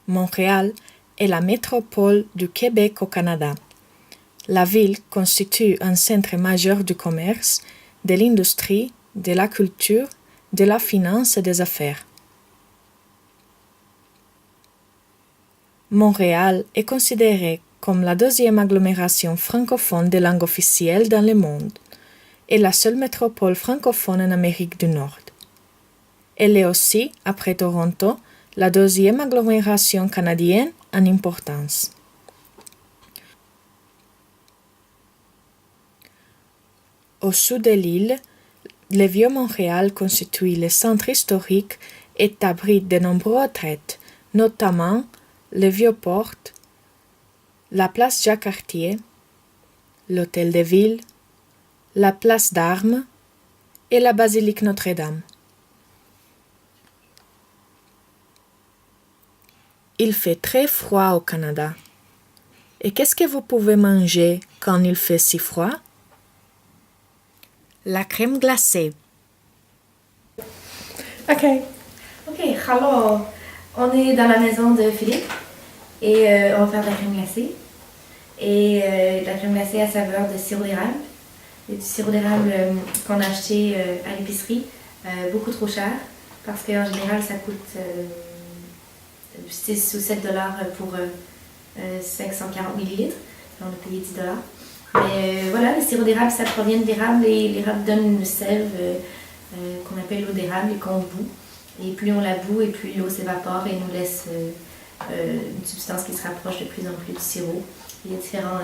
Montréal est la métropole du Québec au Canada. La ville constitue un centre majeur du commerce, de l'industrie, de la culture, de la finance et des affaires. Montréal est considérée comme la deuxième agglomération francophone de langue officielle dans le monde et la seule métropole francophone en Amérique du Nord. Elle est aussi, après Toronto, la deuxième agglomération canadienne en importance. Au sud de l'île, le Vieux-Montréal constitue le centre historique et abrite de nombreux attraits, notamment le Vieux-Port, la place Jacques-Cartier, l'Hôtel de Ville, la place d'Armes et la basilique Notre-Dame. Il fait très froid au Canada. Et qu'est-ce que vous pouvez manger quand il fait si froid? La crème glacée. Ok, alors, on est dans la maison de Philippe et on va faire de la crème glacée. Et de la crème glacée à saveur de sirop d'érable. Et du sirop d'érable qu'on a acheté à l'épicerie, beaucoup trop cher, parce qu'en général, ça coûte 6 ou 7 dollars pour 540 millilitres. On a payé 10 dollars. Mais voilà, le sirop d'érable, ça provient de l'érable et l'érable donne une sève qu'on appelle l'eau d'érable et qu'on bout. Et plus on la bout et plus l'eau s'évapore et nous laisse une substance qui se rapproche de plus en plus du sirop. Il y a différents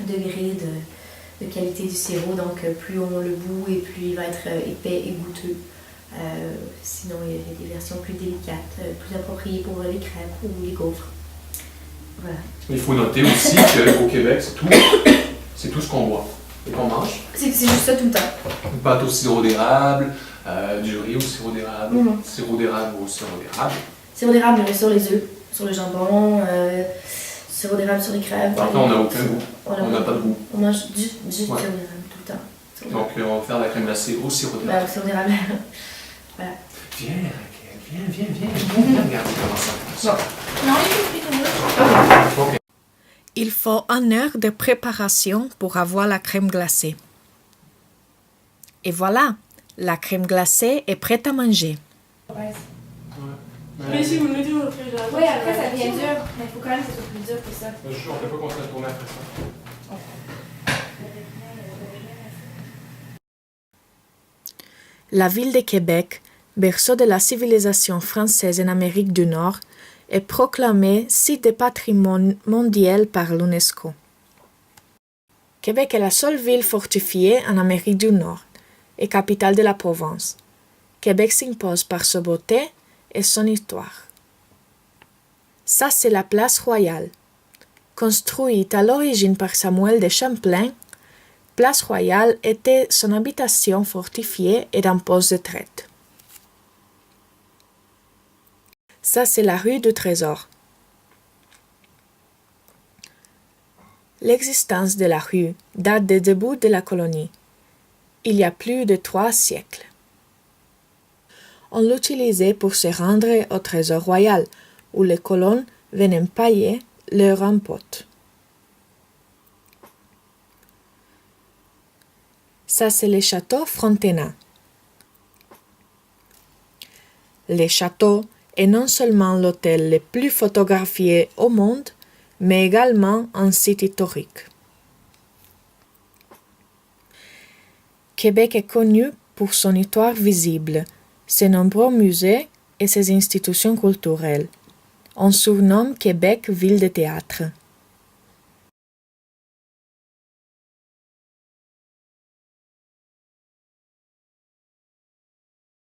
degrés de qualité du sirop, donc plus on le bout et plus il va être épais et goûteux. Sinon, il y a des versions plus délicates, plus appropriées pour les crêpes ou les gaufres. Voilà. Il faut noter aussi qu'au Québec, c'est tout ce qu'on boit et qu'on mange. C'est juste ça tout le temps. Une pâte au sirop d'érable, du riz au sirop d'érable, sirop d'érable au sirop d'érable. Sirop d'érable sur les œufs, sur le jambon, sirop d'érable sur les crêpes. Après, on n'a aucun goût. On n'a pas de goût. On mange du sirop d'érable tout le temps. Donc, on va faire la crème glacée au sirop d'érable. Au sirop d'érable. Voilà. Viens, Raquel, viens. Regarde comment ça fonctionne. Non, il Ok. Il faut 1 heure de préparation pour avoir la crème glacée. Et voilà, la crème glacée est prête à manger. Mais si vous le mettez au réfrigérateur. Oui, après ça devient dur, mais il faut quand même que ce soit plus dur que ça. On ne peut pas continuer à tourner après ça. La ville de Québec, berceau de la civilisation française en Amérique du Nord, est proclamée site de patrimoine mondial par l'UNESCO. Québec est la seule ville fortifiée en Amérique du Nord et capitale de la Provence. Québec s'impose par sa beauté et son histoire. Ça, c'est la place Royale. Construite à l'origine par Samuel de Champlain, Place Royale était son habitation fortifiée et d'un poste de traite. Ça, c'est la rue du Trésor. L'existence de la rue date des débuts de la colonie, il y a plus de 3 siècles. On l'utilisait pour se rendre au Trésor royal, où les colons venaient payer leurs impôts. Ça, c'est le château Frontenac. Le château est non seulement l'hôtel le plus photographié au monde, mais également un site historique. Québec est connu pour son histoire visible, ses nombreux musées et ses institutions culturelles. On surnomme Québec ville de théâtre.